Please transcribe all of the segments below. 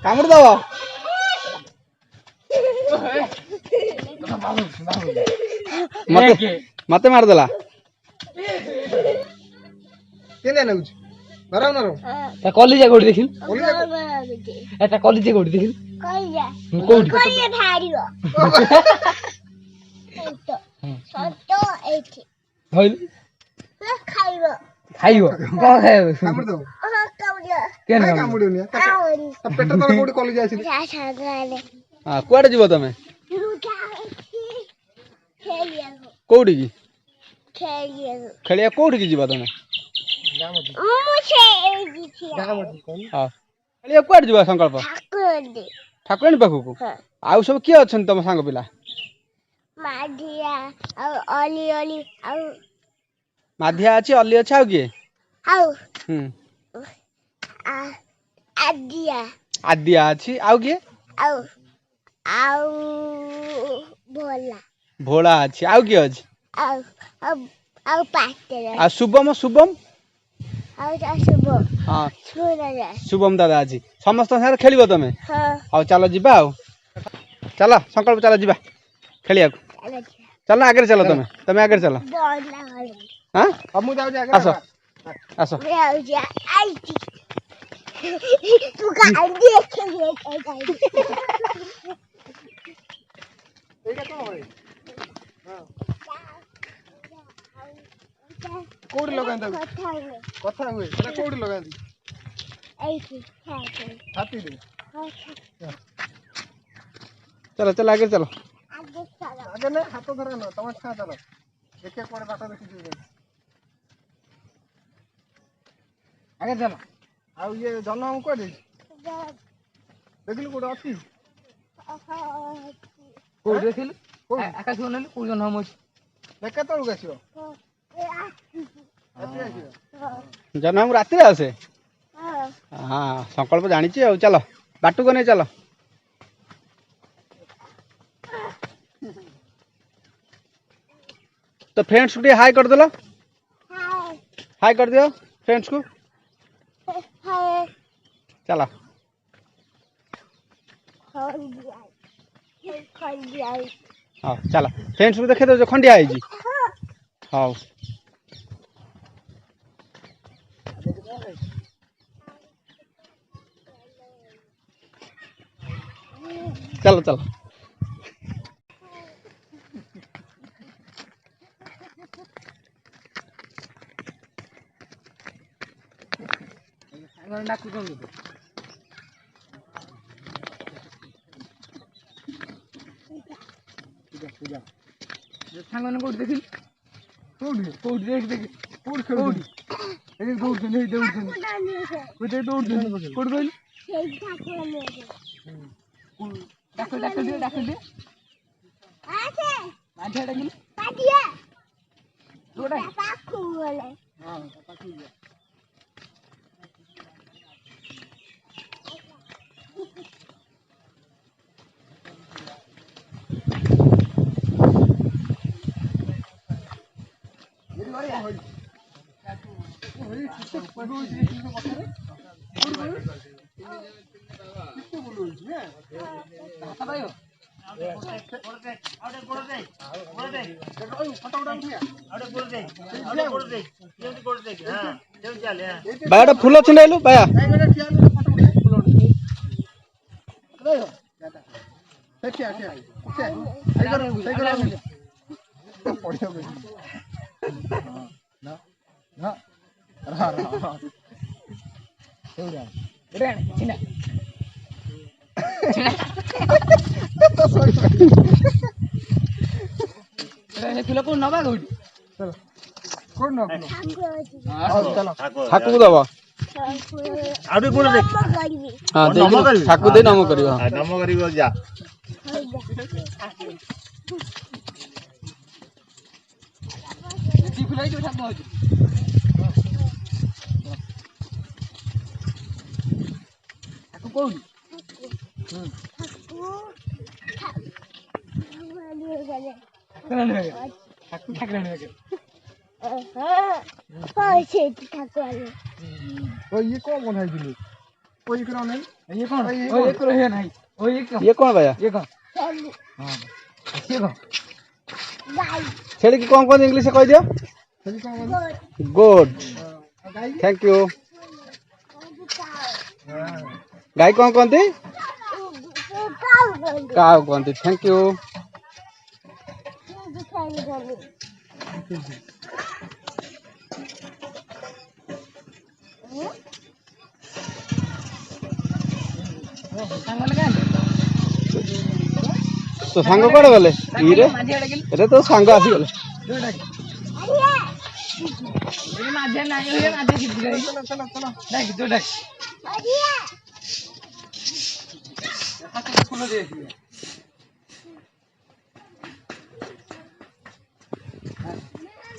कामड़ दबा मत मार देला केने नउछ नरम नरम ता कॉलेज गोडी देखिल एटा कॉलेज गोडी देखिल कोडी कोडी भारियो सतो एठी होइल खाइबो खाइबो का खाइबो कामड़ दो कामड़ियो केने कामड़ियो पेट तले कोडी कॉलेज आसी हां कोडे जीवो तमे कोडी की खेलिया कोडी की जीवो तमे हां खेलिया कोड जीवो संकल्प ठाकुरानी पाखु को आउ सब के अछन तम संग पिला माधिया अली अली माधिया अछि अली अछि आउ के आदिया आदिया अछि आउ के भोला भोला अछि आउ के अछि पाटे आ शुभम शुभम शुभम हां शुभम दादा अछि समस्त सारे खेलिबो तमे हां चलो जिबा आउ चलो संकल्प चलो जिबा खेलिया चलो आगे चलो तमे आगे चलो हां हम जाऊ आगे आसो आसो मैं आउ जा आईती तू का देख ले एटा कोन होय हां कोडी लगांदा कथा हुए एटा कोडी लगांदी ऐसी छाती दे चलो चलो आगे चलो आगे ना हाथ धरा ना तम छा चलो देखे कोडे बाटा देखि दियो आगे चलो आ ये जन्म हम कोडी देखिल कोडे अछि कोडी देखिल आकाश बनले कोडी जन्म हम देखे तो गसियो जन्म रात्रि आसे हां संकल्प जानि छी चलो बाटू को नहीं चलो तो फ्रेंड्स को हाय कर देलो हाय कर दियो फ्रेंड्स को चलो हाँ चलो फ्रेंड्स को देखे दो जो खंडिया है जी हाँ चलो चलो डाकू कोन पूजा सांगने कोड देखिल कोड कोड देख देख कोड कोड ए दौड़ दे नहीं दौड़ दे कोड दौड़ दे कोड बोल डाको डाको दे आछे आछे डाकिल पाटिया थोड़ा पाखु बोले हां पाखु बाड़ा फूल छिंडैलु बाया फूल को नबा गउडी चलो कोन न चलो ठाकु दबा आडे कोन देख हां देख ठाकु दे नम करियो हां नम करियो जा जी फुलाई जो ठाकु होजी ठाकु कोन ठाकु ठाकु हां सेठ ठाकुर ओ ये कौन बनाई दिली कोई करा नहीं ये कौन ओ एक रहे नहीं ओ ये कौन भैया? ये कौन चल हां ये कौन गाय छेड़ी की कौन इंग्लिश से कह दियो? सही कौन बनी गुड, गाई थैंक यू। हां गाय कौन थी? काऊ काव कौन थी? Thank you. तो सांग कड़े गले रे रे तो सांग आसी गले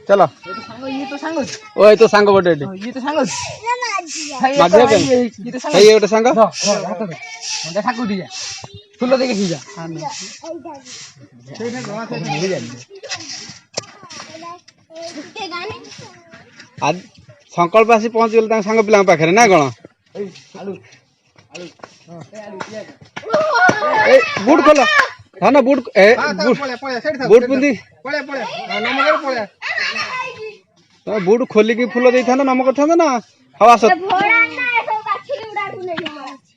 चलो ये तो सांग ओए तो सांग बटे ये तो सांग माझे के ये तो सांग ये गोटे सांग देखा को दिया फूल देखे खीजा आज संकल्प आसी पहुंच गले सांग पिला पाखे ना कौन बुट खोल हाँ ना बुट बुट पिंधि पळे पळे नमगर पळे तुम बुट खोलिकी फुल दे था नम कर ना हवा सत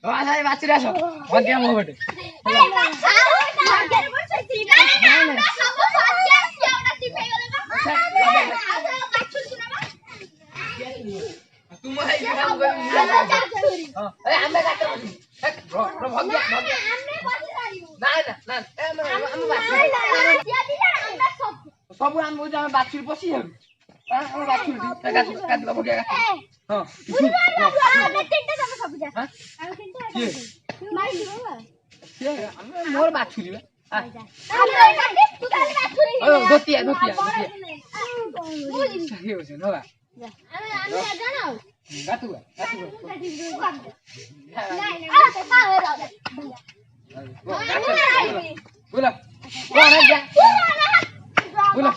बाचुरी आस भाग्या मो बटे सब आम बाछुरी पशि मोर बाछुरी धोतिया धोतिया बोला बोला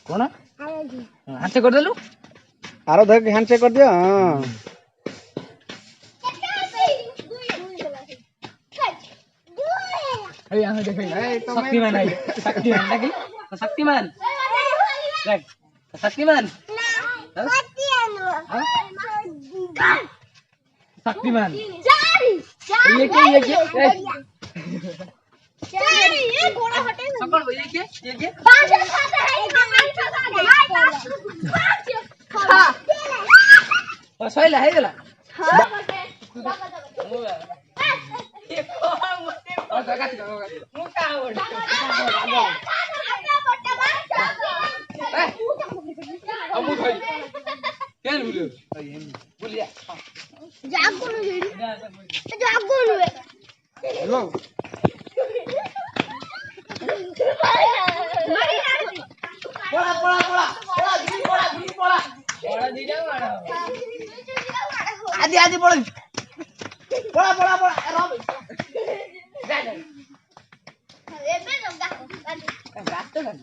कौन हाथ कर देलु आरो धर के हैंडशेक कर दिया हां ए यहां देख शक्तिमान आई शक्तिमान लगी शक्तिमान देख शक्तिमान शक्तिमान ये क्या ये घोड़ा हटे सकल ये क्या पांच खाता है हां ओ सैला है गेला हां ये कौन मुझे ओ जगह मु का बोल अमु भाई केन बोलियो बोलिया जागो नु हेलो आदि आदि पड़ पड़ा पड़ा पड़ा रब जा जा एबे लगा गातो लग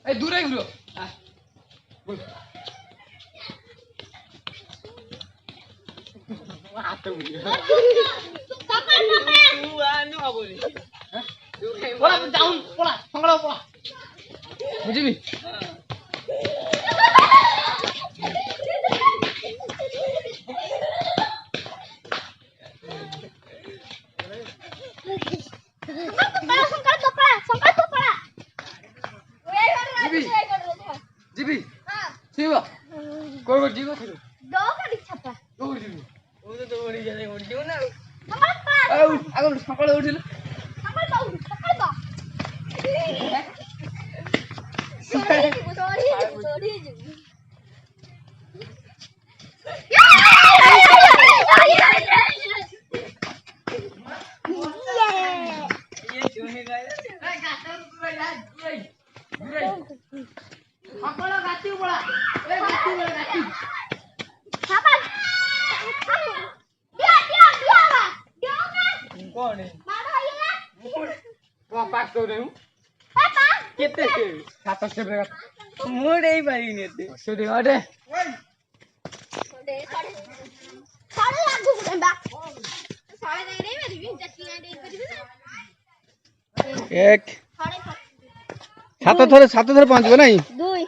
ए दूर है गुरु बोल हाथ मुझे तू आनो बोली बोला डाउन बोला संगड़ा बोला बुझिबी जीबी सीवा कोई कोई जीवा थी दो का दिखता दो जीबी ओ तो बड़ी जाने उठियो ना संकल पा आगो सकाळ उठिल संकल पा संकल पा सॉरी ये चुने गए गाता पूरा यार गुरे सकाळ गाती बळा ए गाती बळा गाती सापा दिया कौन है मारो ये वो पास कर रहे हूं पापा कितने से 7 से ब्रेक मोड़े ही पारी नहीं थे छोटे अरे सारे लागू गुंडा सारे नहीं रे मेरी भी जट्टी नहीं करी ना एक सारे सात थरे पहुंचबे नहीं दुई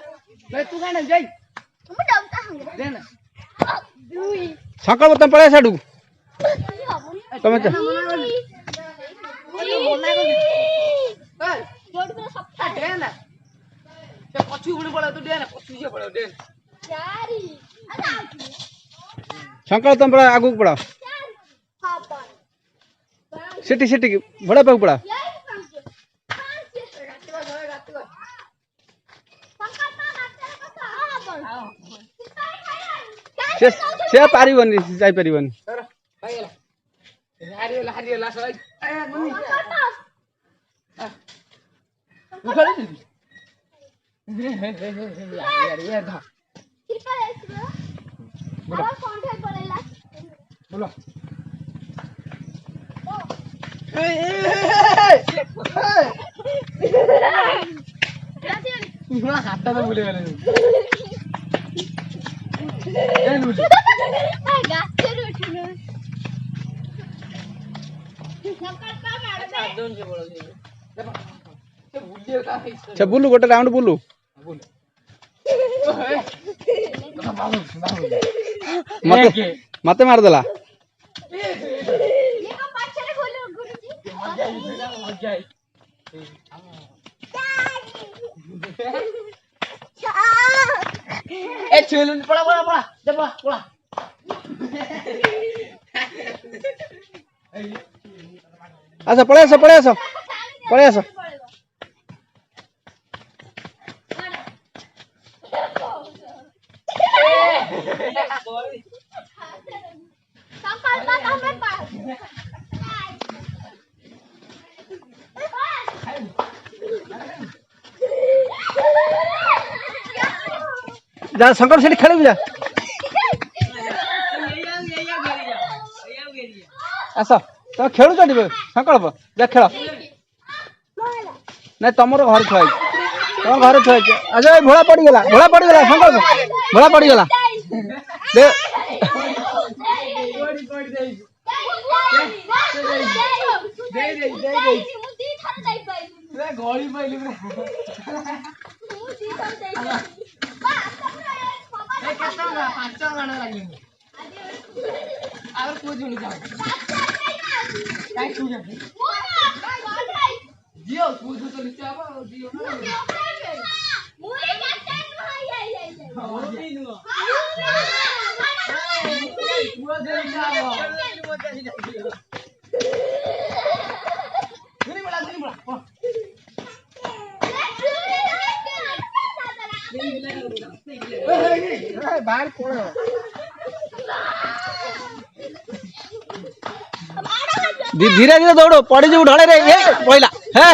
ले तू काने जाई तुम डाउटा हंगे दे ना दुई सकाळ तुम पळे साडू तुम मना कर ए जोड़ को सब दे ना से पछु गुडी पळे तू दे ना पछु से पळे दे चारी अरे सकाळ तुम पळे आगु पड़ा पापा सिटी बड़ा पाक पड़ा यही काम से गाती को संकल पा मारते का हां से पारिबनी जाई पारिबनी सर भाई गेला हारियोला सबै ए मम्मी उखड़ी दी यार धा कृपा ऐसे और कौन है बोलेला बोलो हाथ तो भूले गए गाते उठनो संकल पा मारो दोन से बोलो से भूलिए का अच्छा बुलू गोटे राउंड बुलू बोलो मते मार देला ये को पाछे बोलो गुरुजी मजा आई ए चलून पड़ा जा पड़ा अच्छा पळे आसो संकल पा हमें पास जा शंकर सेठी खेलिबि जा आस तो खेलु चढ़िबे संकल्प जा खेल नहीं तुमर घर छुआ तुम घर छुआ अजय भोला पड़ी गला संकल्प भोला पड़ी गला दे गोली पहले पांच गाना लगे और कुछ नहीं जाओ जियो कुछ तो नीचे आवा जियो मुई कैप्टन भाई आई पूरा दे जाओ नहीं बोला बाहर कौन है धीरे धीरे दौड़ो पड़ी जो ढले रे ये पहिला है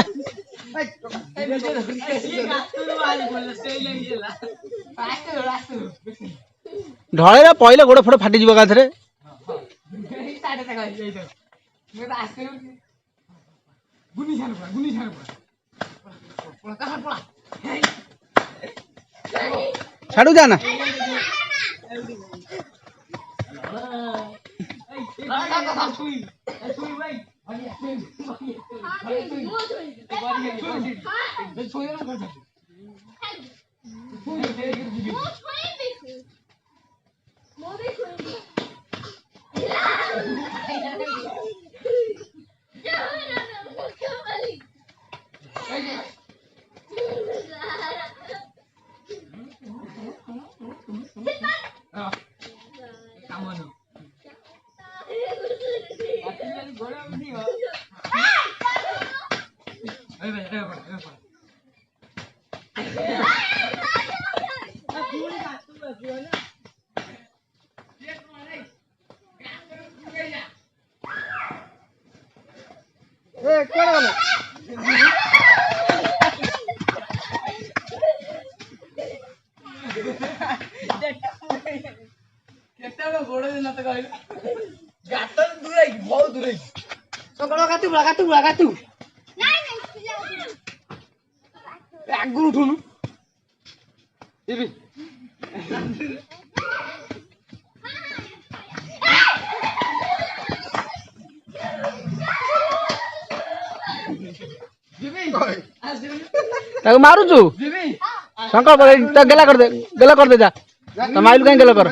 ढले रे पहिले गोड़ फोड़ फाटी जीव गाथरे छाड़ू जाना आगुर उठुनु मारुचु शंकर गेला कर दे जा तो माइल कहीं गेला कर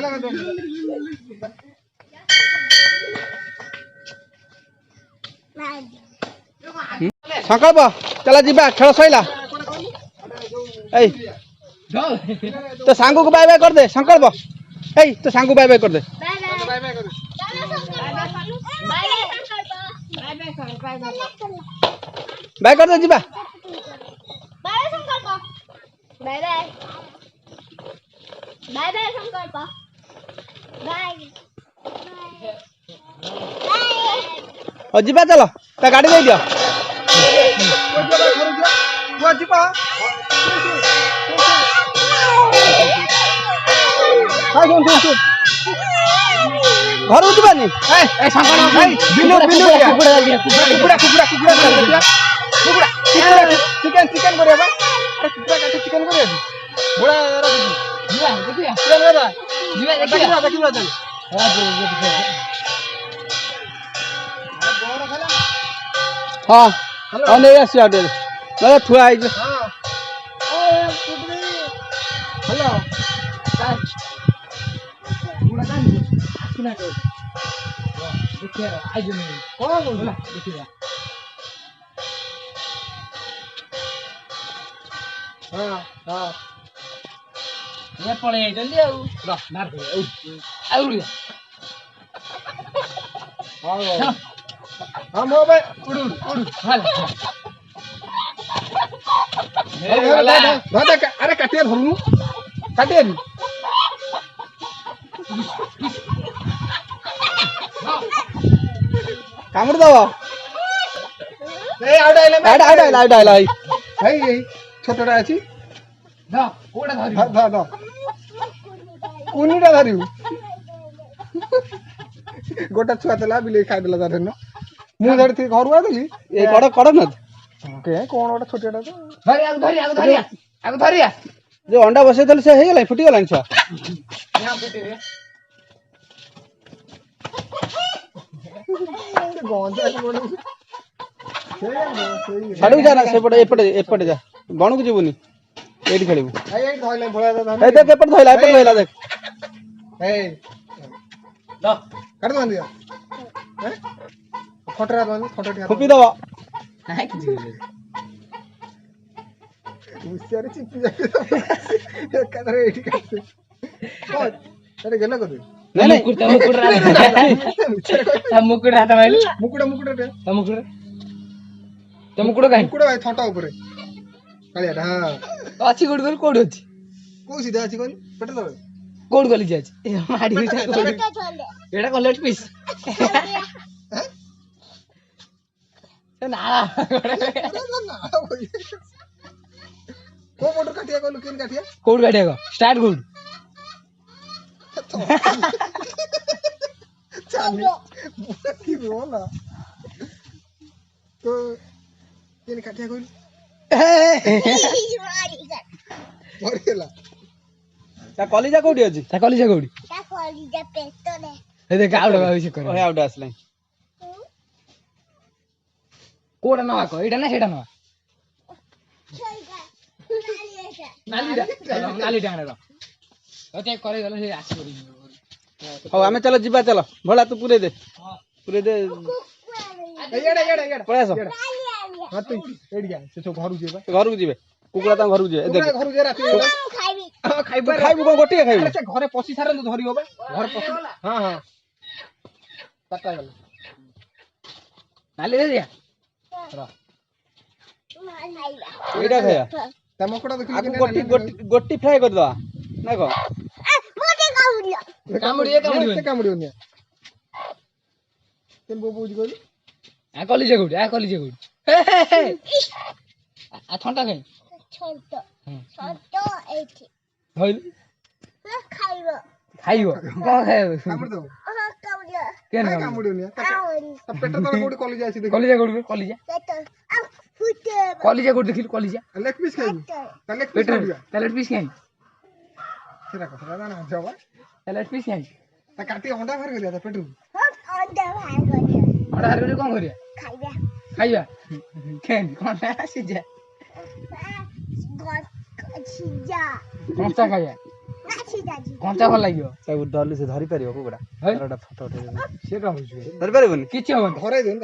संकल्प चला जीवा खेल सैला तो सांगू को बाय बाय कर दे संकल्प तो सांगू बाय बाय कर दे बाय कर दे जीवा बाय बाय बाय बाय संकल्प बाय और जीवा चलो ता गाड़ी दे दियो घर उठबानी बिनु बिनु कुकुड़ा चिकन चिकन करिया बा कुकुड़ा काटे चिकन करिया बोला देखिया देखिया देखिया हाँ हाँ नहीं आसी आटे ना थुआ आई जे हेलो बुढ़ा कान आसिना को देखिया आई जे नहीं कौन बोला देखिया हाँ हाँ ये पड़े जल्दी आओ रा मार दे आओ रे हाँ हम हो बे उड़ उड़ हाल अरे काटिया धरनु काटिया कामड़ दो ए आउट भाई छोटटा अछि दा कोडा धरि दा कुनीटा धरिउ गोटा छुआ तला बिले खाइ देला दारन मु जड़ थी घर आदली ए कड़ न के कोन ओटा छोटटा तो धरिया जो अंडा बसे दल से हे गेलै फुटी गेलै छुआ यहां फुटी रे गोंजा को बोलू छाड़ू जा ना सेपटे एपटे जा बणु को जीवनी एडी खेलिबू ए धइले भोला ए देख एपट धइला देख ए द काट दो दिया हैं फटरा दो फटरा फुपी दबा काहे कि जीवे मुसियारे चिपी जाके एक कदर एडी काट अरे गेला कदे नहीं मुकुट हाथ माइल मुकुट काहे मुकुट भाई थंटा ऊपर कालिया हां अछि गुड गुड कोड अछि को सीधा अछि कोन पेट दबे कोड गली जाय अछि माडी एटा कलेट पीस ना को मोटर काटिया को लुकिन काटिया कोड काटिया को स्टार्ट गुड की बोला तो केन काटिया कोई मरिला ତା କଲିଜା କୋଉଠି ଅଛି? ତା କଲିଜା କୋଉଠି? ଏ ଦେଖ ଆଉ ଗୋଟେ ଭାବିଛି କର। ଓହେ ଆଉଟେ ଆସିଲାଣି। କୋଉଟା ନବା କହ, ଏଇଟା ନା ସେଇଟା ନବା? ନାଲିଟା ଆଣେ ର। ଓତେ କରି ଗଲେ ସେ ଆସିବନି। ହଉ ଆମେ ଚାଲ ଯିବା ଚାଲ। ଭୋଳା ତୁ ପୁରେଇ ଦେ। ପୁରେଇ ଦେ। ଏଇଆଡେ ପଳେଇ ଆସ। ହଁ ତୁ ଏଇଠି ଯା ସେ ସବୁ ଘରକୁ ଯିବେ ଘରକୁ ଯିବେ। କୁକୁଡ଼ା ତାଙ୍କ ଘରକୁ ଯିବେ। ଏ ଦେଖ ଘରକୁ ଯା ରାତି ଖାଇବୁ କଣ ଗୋଟିଏ ଖାଇବୁ? ସେ ଘରେ ପଶି ସାରନ୍ତୁ ଧରିବ ବା ଘରେ ପଶି ହଁ ହଁ ଚାରିଟା ଗଲେ ନାଲି ଦିଆ ଏଇଟା ଖାଇବା। ତା ମକୁଡ଼ା ଦେଖିଲି ଆକୁ ଗୋଟି ଫ୍ରାଏ କରିଦବା ନା କଣ? କାମୁଡିବନି କେମିତି ବୋଉ ବୁଝି କହିଲୁ ଆ କଲିଜା କୋଉଠି? ଆ କଲିଜା କୋଉଠି? ଆ ଥଣ୍ଟା କାଇଁ? ଧଇଲୁ ଖାଇବ କଣ ଖାଇବ? କାମୁଡିଦବ କେନ କାମୁଡିବନି ତା ପେଟ ତଳେ କୋଉଠି କଲିଜା ଅଛି ଦେଖି କଲିଜା କୋଉଠି? କଲିଜା କଲିଜା କୋଉଠି ଦେଖିଲୁ? କଲିଜା ଲେଗ ପିସ୍ ଖାଇବୁ ତା ଲେଗ ପିସ୍ ପେଟରେ କାଟିବା ତା ଲେଟ୍ ପିସ୍ ଖାଇ ସେଟା କଥା ଜାଣା ଜବା ତା ଲେଟ୍ ପିସ୍ ଖାଇ ତା କାଟି ଅଣ୍ଡା ବାହାର କରିବା ତା ପେଟରୁ ଅଣ୍ଡା ବାହାର କରି କଣ କରିବା? ଖାଇବା କେମିତି? କଣ ସିଝା କଞ୍ଚା ଖାଇବା? କଞ୍ଚା ଭଲ ଲାଗିବ। ତାକୁ ସେ ଧରି ପାରିବ କୁକୁଡ଼ା? ଫଟୋ ଉଠେଇ ସେ କଣ ହଉଛି ଧରି ପାରିବନି? କିଛି ହବନି। ଧରେଇ ଦେଉନି